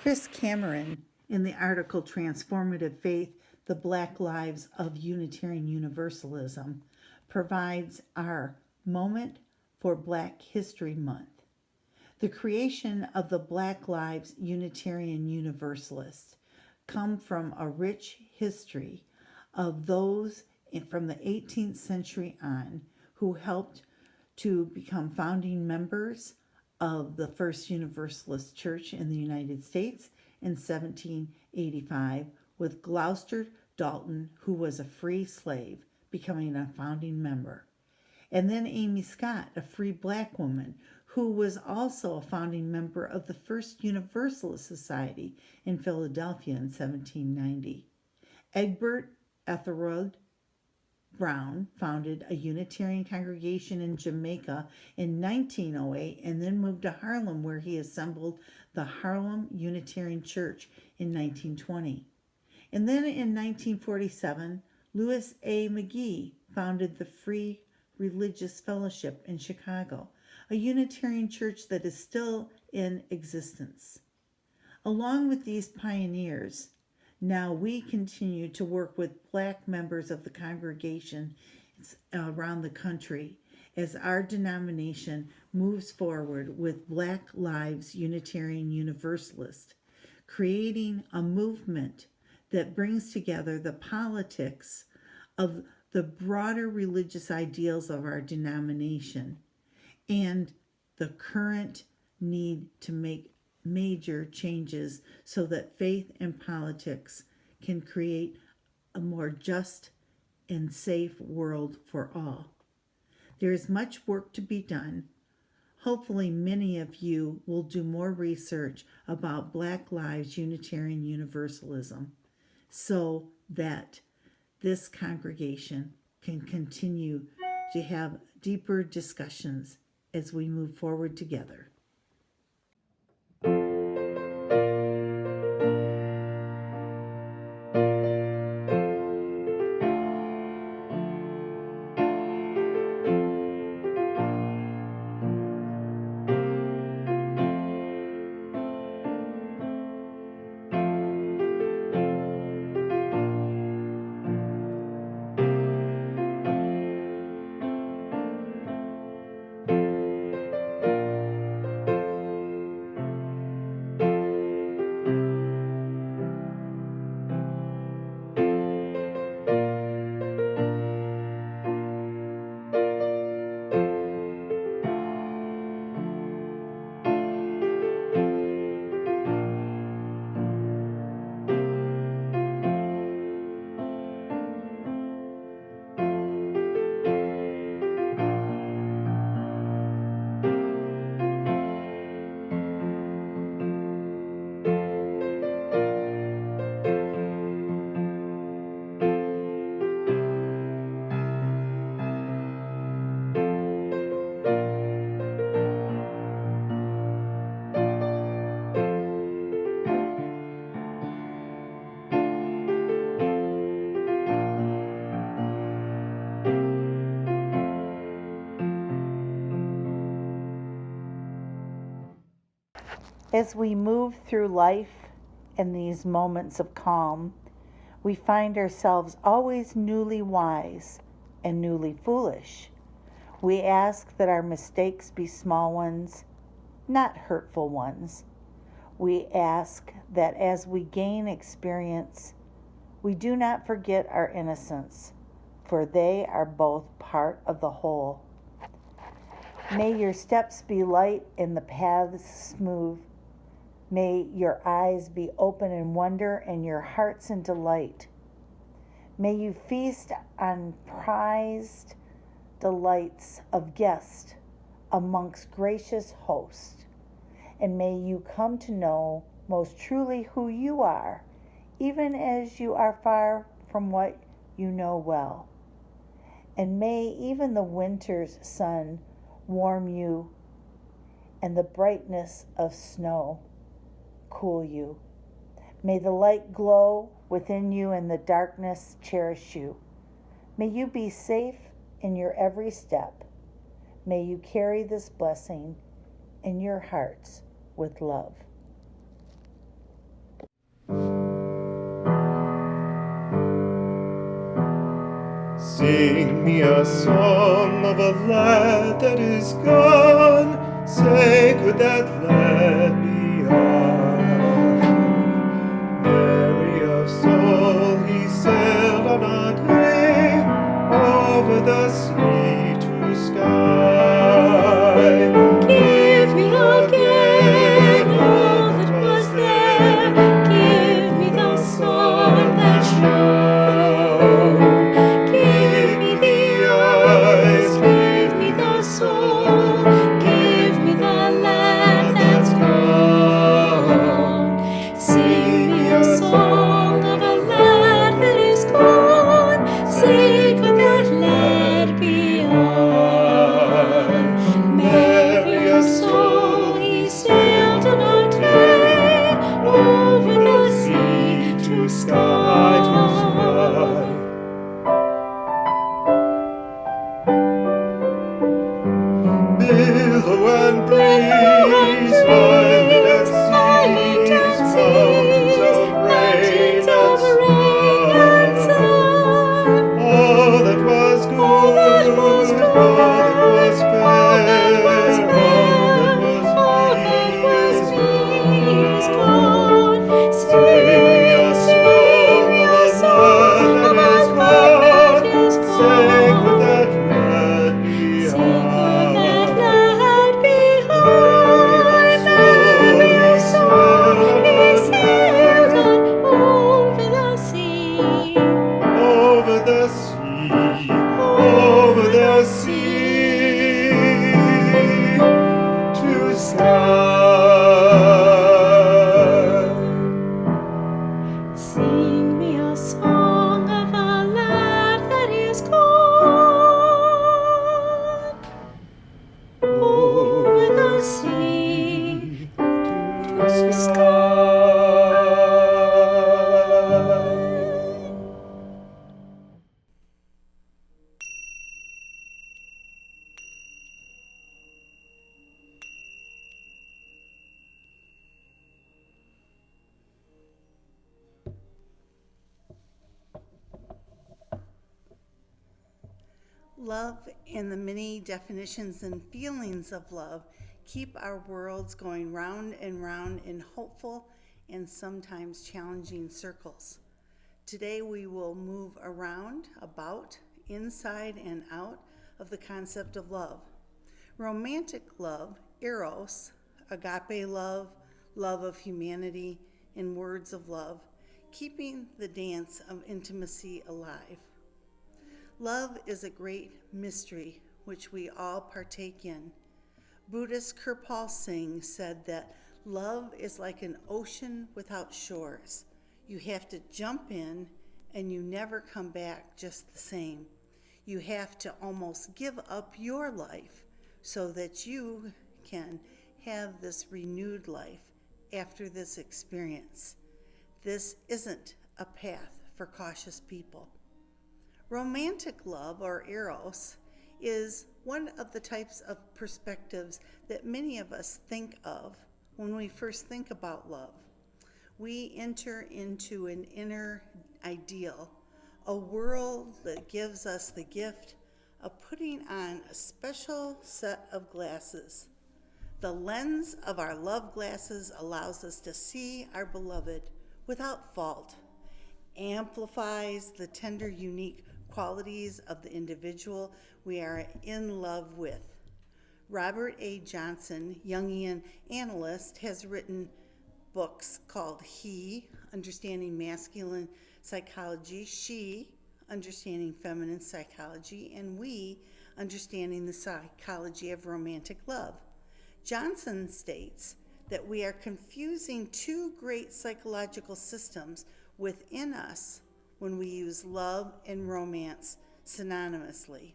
Chris Cameron, in the article Transformative Faith, The Black Lives of Unitarian Universalism, provides our moment for Black History Month. The creation of the Black Lives Unitarian Universalist come from a rich history of those from the 18th century on who helped to become founding members of the First Universalist Church in the United States in 1785, with Gloucester Dalton, who was a free slave, becoming a founding member. And then Amy Scott, a free black woman, who was also a founding member of the First Universalist Society in Philadelphia in 1790. Egbert Ethelred Brown founded a Unitarian congregation in Jamaica in 1908 and then moved to Harlem, where he assembled the Harlem Unitarian Church in 1920. And then in 1947, Louis A. McGee founded the Free Religious Fellowship in Chicago, a Unitarian church that is still in existence. Along with these pioneers, now we continue to work with Black members of the congregation around the country as our denomination moves forward with Black Lives Unitarian Universalist, creating a movement that brings together the politics of the broader religious ideals of our denomination and the current need to make major changes so that faith and politics can create a more just and safe world for all. There is much work to be done. Hopefully, many of you will do more research about Black Lives Unitarian Universalism so that this congregation can continue to have deeper discussions as we move forward together. As we move through life in these moments of calm, we find ourselves always newly wise and newly foolish. We ask that our mistakes be small ones, not hurtful ones. We ask that as we gain experience, we do not forget our innocence, for they are both part of the whole. May your steps be light and the paths smooth. May your eyes be open in wonder and your hearts in delight. May you feast on prized delights of guest amongst gracious host. And may you come to know most truly who you are, even as you are far from what you know well. And may even the winter's sun warm you and the brightness of snow cool you. May the light glow within you and the darkness cherish you. May you be safe in your every step. May you carry this blessing in your hearts with love. Sing me a song of a lad that is gone, sacred that lad beyond. Merry of soul, he sailed on a day over the sea to sky. Give me again all that was there. Give me the sun that shone. Give me the eyes, give me the soul. Give me the land that's gone. Sing me a song of a land that is gone. Sacred that land beyond. Merry of soul, he sailed on a day over the sea to sky. Billow and breeze, island and seas, mountains of rain and sun. All that was good, all that was fair, all that was me is gone. Sing me a song of a land that is gone, sacred that land beyond. Merry of soul, he sailed on over the sea. Over the sea, over the sea, to sky. Sing me a song of a land that is gone over the sea to sky. Love and the many definitions and feelings of love keep our worlds going round and round in hopeful and sometimes challenging circles. Today we will move around, about, inside, and out of the concept of love. Romantic love, eros, agape love, love of humanity, and words of love, keeping the dance of intimacy alive. Love is a great mystery which we all partake in. Buddhist Kirpal Singh said that love is like an ocean without shores. You have to jump in and you never come back just the same. You have to almost give up your life so that you can have this renewed life after this experience. This isn't a path for cautious people. Romantic love, or eros, is one of the types of perspectives that many of us think of when we first think about love. We enter into an inner ideal, a world that gives us the gift of putting on a special set of glasses. The lens of our love glasses allows us to see our beloved without fault, amplifies the tender, unique qualities of the individual we are in love with. Robert A. Johnson, Jungian analyst, has written books called He, Understanding Masculine Psychology, She, Understanding Feminine Psychology, and We, Understanding the Psychology of Romantic Love. Johnson states that we are confusing two great psychological systems within us when we use love and romance synonymously.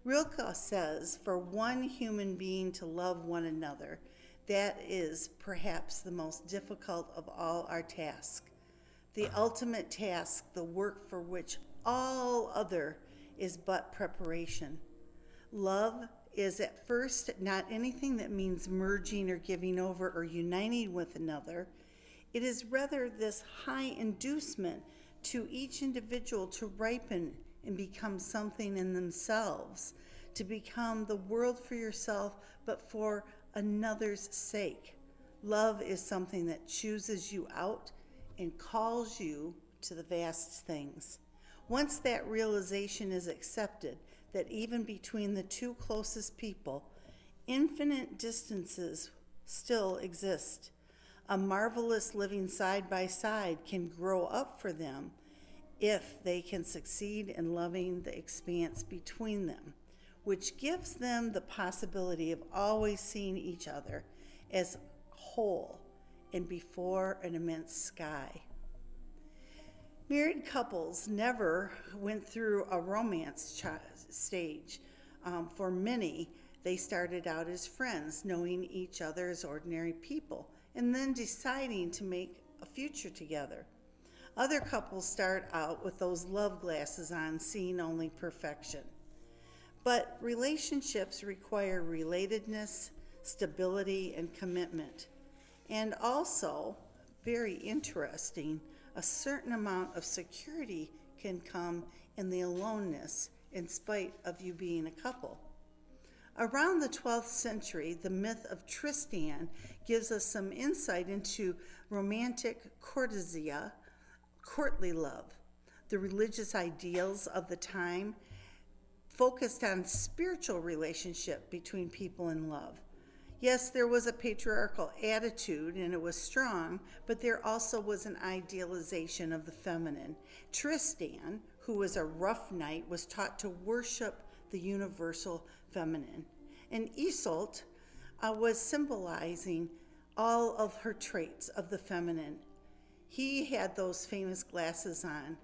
Rilke says, for one human being to love one another, that is perhaps the most difficult of all our tasks. The ultimate task, the work for which all other is but preparation. Love is at first not anything that means merging or giving over or uniting with another. It is rather this high inducement to each individual to ripen and become something in themselves, to become the world for yourself, but for another's sake. Love is something that chooses you out and calls you to the vast things. Once that realization is accepted, that even between the two closest people, infinite distances still exist. A marvelous living side by side can grow up for them if they can succeed in loving the expanse between them, which gives them the possibility of always seeing each other as whole and before an immense sky. Married couples never went through a romance stage. For many, they started out as friends, knowing each other as ordinary people, and then deciding to make a future together. Other couples start out with those love glasses on, seeing only perfection. But relationships require relatedness, stability, and commitment. And also, very interesting, a certain amount of security can come in the aloneness in spite of you being a couple. Around the 12th century, the myth of Tristan gives us some insight into romantic courtesy, courtly love. The religious ideals of the time focused on spiritual relationship between people in love. Yes, there was a patriarchal attitude and it was strong, but there also was an idealization of the feminine. Tristan, who was a rough knight, was taught to worship the universal feminine. And Isolde was symbolizing all of her traits of the feminine. He had those famous glasses on.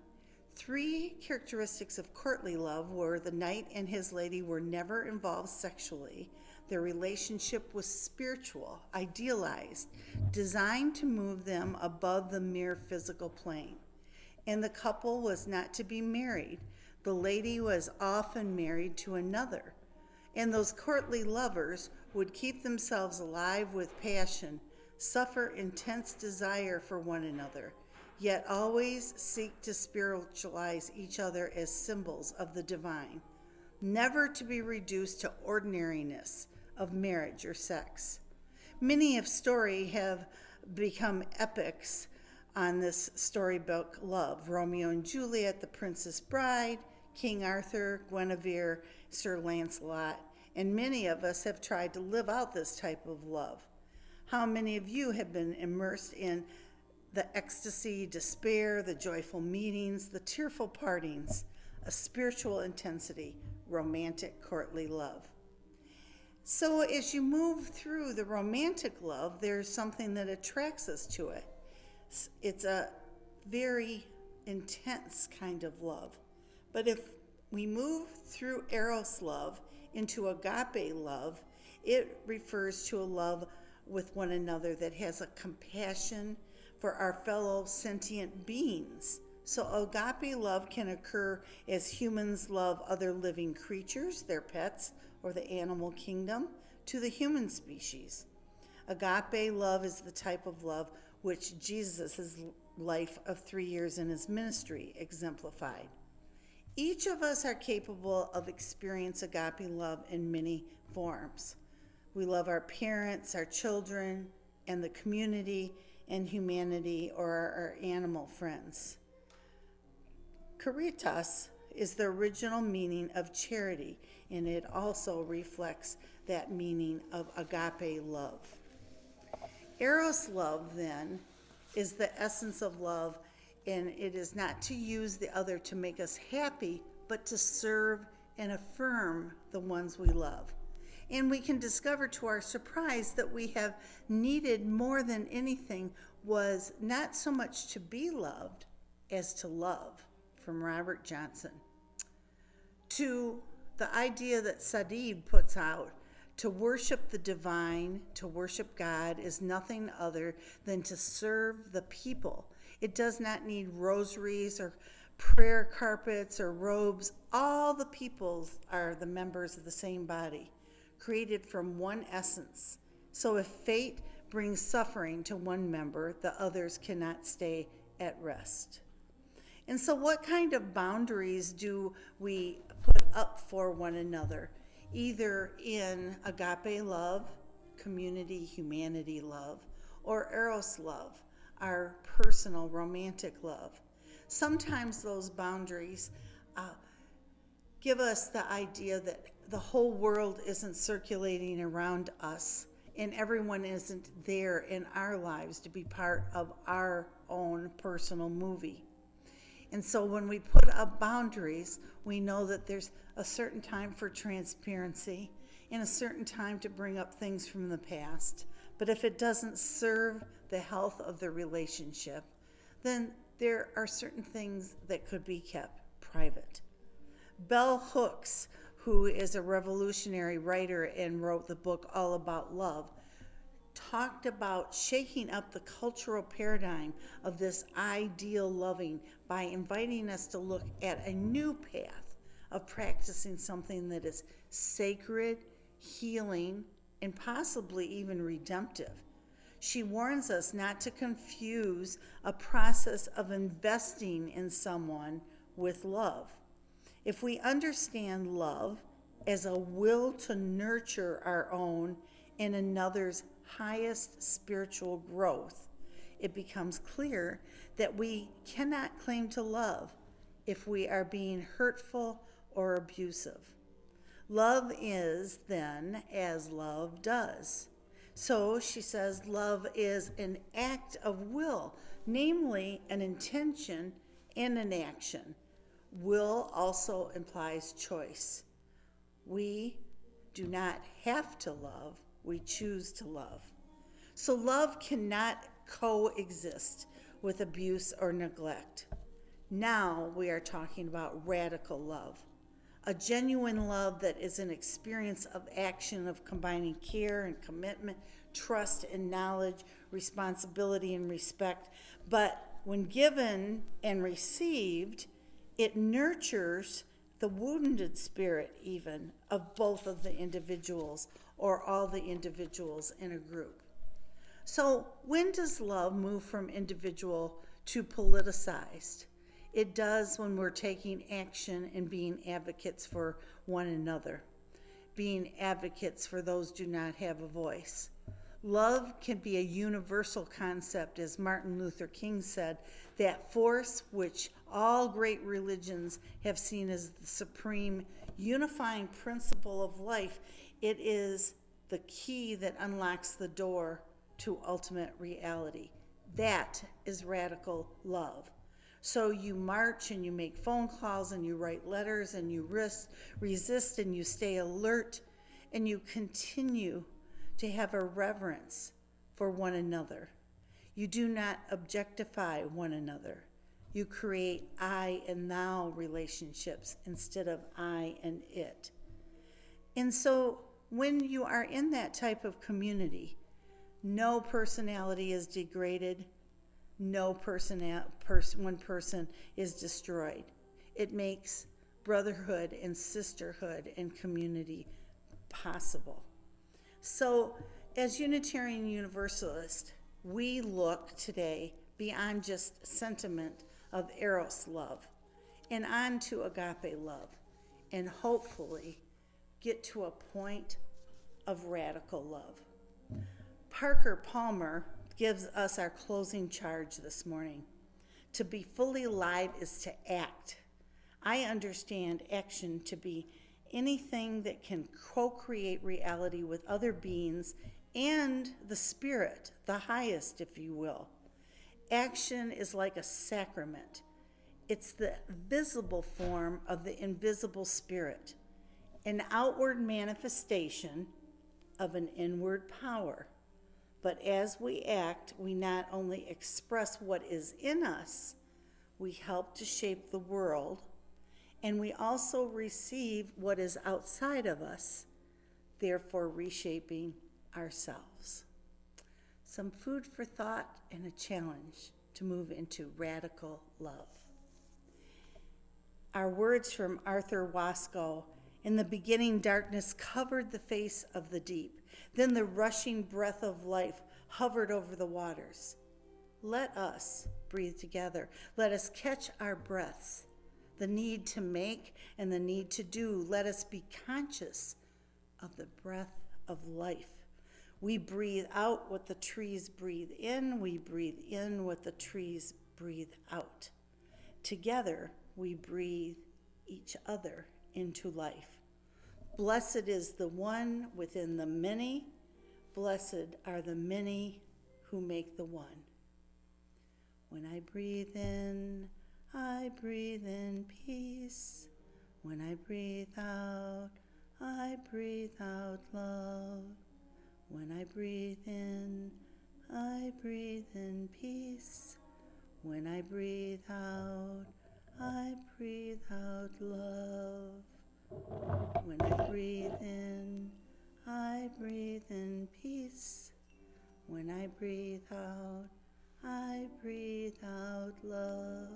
3 characteristics of courtly love were the knight and his lady were never involved sexually. Their relationship was spiritual, idealized, designed to move them above the mere physical plane. And the couple was not to be married. The lady was often married to another. And those courtly lovers would keep themselves alive with passion, suffer intense desire for one another, yet always seek to spiritualize each other as symbols of the divine, never to be reduced to ordinariness of marriage or sex. Many of story have become epics on this storybook love. Romeo and Juliet, The Princess Bride, King Arthur, Guinevere, Sir Lancelot, and many of us have tried to live out this type of love. How many of you have been immersed in the ecstasy, despair, the joyful meetings, the tearful partings, a spiritual intensity, romantic, courtly love? So as you move through the romantic love, there's something that attracts us to it. It's a very intense kind of love. But if we move through eros love into agape love, it refers to a love with one another that has a compassion for our fellow sentient beings. So agape love can occur as humans love other living creatures, their pets, or the animal kingdom, to the human species. Agape love is the type of love which Jesus' life of 3 years in his ministry exemplified. Each of us are capable of experiencing agape love in many forms. We love our parents, our children, and the community and humanity, or our animal friends. Caritas is the original meaning of charity, and it also reflects that meaning of agape love. Eros love, then, is the essence of love, and it is not to use the other to make us happy, but to serve and affirm the ones we love. And we can discover to our surprise that we have needed more than anything was not so much to be loved as to love, from Robert Johnson. To the idea that Sadid puts out, to worship the divine, to worship God, is nothing other than to serve the people. It does not need rosaries or prayer carpets or robes. All the peoples are the members of the same body, created from one essence. So if fate brings suffering to one member, the others cannot stay at rest. And so what kind of boundaries do we put up for one another, either in agape love, community, humanity love, or eros love, our personal romantic love? Sometimes those boundaries give us the idea that the whole world isn't circulating around us and everyone isn't there in our lives to be part of our own personal movie. And so when we put up boundaries, we know that there's a certain time for transparency and a certain time to bring up things from the past. But if it doesn't serve the health of the relationship, then there are certain things that could be kept private. Bell Hooks, who is a revolutionary writer and wrote the book All About Love, talked about shaking up the cultural paradigm of this ideal loving by inviting us to look at a new path of practicing something that is sacred, healing, and possibly even redemptive. She warns us not to confuse a process of investing in someone with love. If we understand love as a will to nurture our own and another's highest spiritual growth, it becomes clear that we cannot claim to love if we are being hurtful or abusive. Love is then as love does. So she says love is an act of will, namely an intention and an action. Will also implies choice. We do not have to love, we choose to love. So love cannot coexist with abuse or neglect. Now we are talking about radical love, a genuine love that is an experience of action of combining care and commitment, trust and knowledge, responsibility and respect. But when given and received, it nurtures the wounded spirit even of both of the individuals or all the individuals in a group. So when does love move from individual to politicized? It does when we're taking action and being advocates for one another, being advocates for those who do not have a voice. Love can be a universal concept, as Martin Luther King said, that force which all great religions have seen as the supreme unifying principle of life. It is the key that unlocks the door to ultimate reality. That is radical love. So you march and you make phone calls and you write letters and you resist and you stay alert and you continue to have a reverence for one another. You do not objectify one another. You create I and thou relationships instead of I and it. And so when you are in that type of community, no personality is degraded, no one person is destroyed. It makes brotherhood and sisterhood and community possible. So as Unitarian Universalist, we look today beyond just sentiment of eros love and on to agape love, and hopefully get to a point of radical love. Parker Palmer gives us our closing charge this morning. To be fully alive is to act. I understand action to be anything that can co-create reality with other beings and the spirit, the highest, if you will. Action is like a sacrament. It's the visible form of the invisible spirit, an outward manifestation of an inward power. But as we act, we not only express what is in us, we help to shape the world, and we also receive what is outside of us, therefore reshaping ourselves. Some food for thought and a challenge to move into radical love. Our words from Arthur Wasco: in the beginning, darkness covered the face of the deep. Then the rushing breath of life hovered over the waters. Let us breathe together. Let us catch our breaths, the need to make and the need to do. Let us be conscious of the breath of life. We breathe out what the trees breathe in. We breathe in what the trees breathe out. Together, we breathe each other into life. Blessed is the one within the many. Blessed are the many who make the one. When I breathe in peace. When I breathe out love. When I breathe in peace. When I breathe out love. When I breathe in peace. When I breathe out love.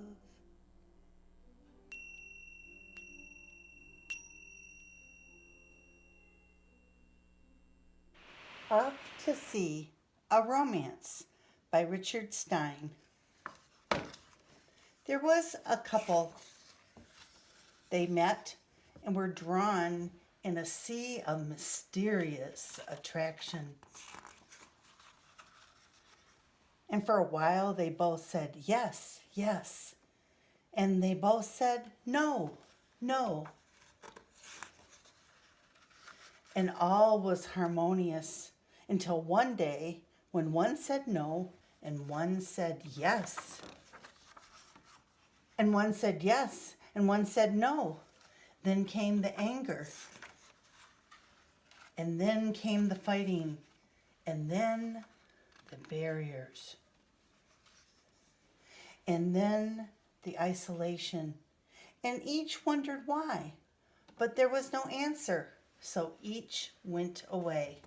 Up to Sea, a Romance by Richard Stein. There was a couple. They met and were drawn in a sea of mysterious attraction. And for a while they both said yes, yes. And they both said no, no. And all was harmonious until one day when one said no and one said yes. And one said yes and one said no. Then came the anger. And then came the fighting. And then the barriers. And then the isolation. And each wondered why. But there was no answer. So each went away.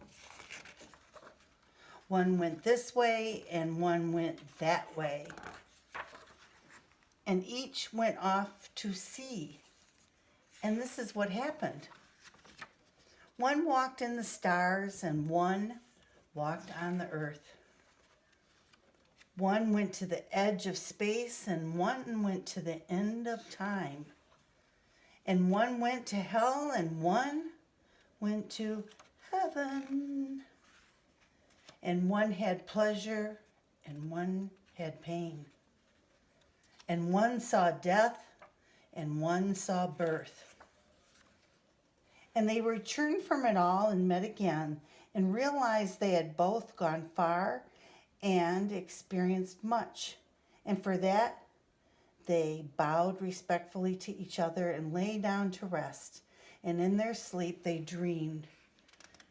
One went this way and one went that way. And each went off to sea. And this is what happened. One walked in the stars and one walked on the earth. One went to the edge of space and one went to the end of time. And one went to hell and one went to heaven. And one had pleasure and one had pain. And one saw death and one saw birth. And they returned from it all and met again and realized they had both gone far and experienced much. And for that, they bowed respectfully to each other and lay down to rest. And in their sleep, they dreamed.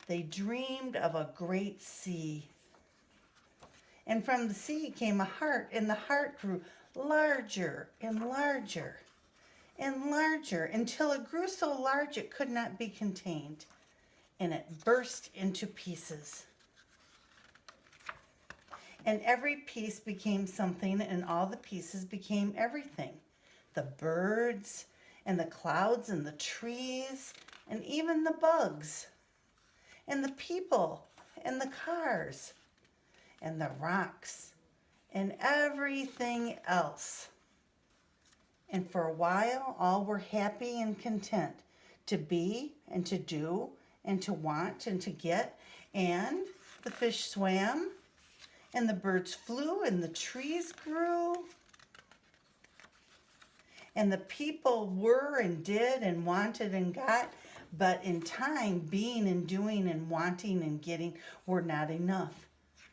They dreamed of a great sea. And from the sea came a heart, and the heart grew larger and larger and larger until it grew so large it could not be contained. And it burst into pieces. And every piece became something, and all the pieces became everything. The birds, and the clouds, and the trees, and even the bugs, and the people, and the cars, and the rocks, and everything else. And for a while, all were happy and content to be, and to do, and to want, and to get. And the fish swam, and the birds flew, and the trees grew. And the people were and did and wanted and got. But in time, being and doing and wanting and getting were not enough.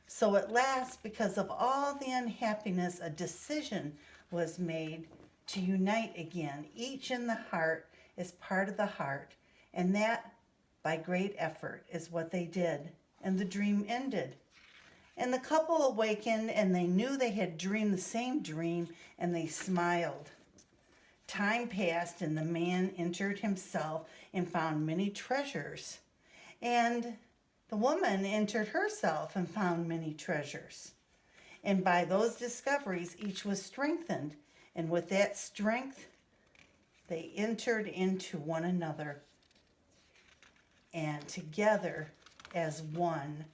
So at last, because of all the unhappiness, a decision was made to unite again. Each in the heart is part of the heart. And that, by great effort, is what they did. And the dream ended. And the couple awakened, and they knew they had dreamed the same dream, and they smiled. Time passed, and the man entered himself and found many treasures. And the woman entered herself and found many treasures. And by those discoveries, each was strengthened. And with that strength, they entered into one another. And together, as one,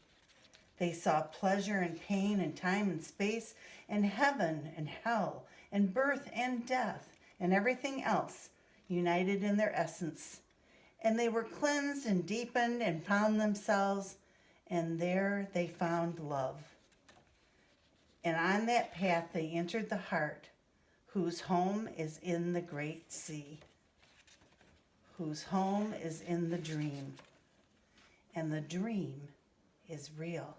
They saw pleasure and pain and time and space and heaven and hell and birth and death and everything else united in their essence. And they were cleansed and deepened and found themselves, and there they found love. And on that path they entered the heart, whose home is in the great sea, whose home is in the dream, and the dream is real.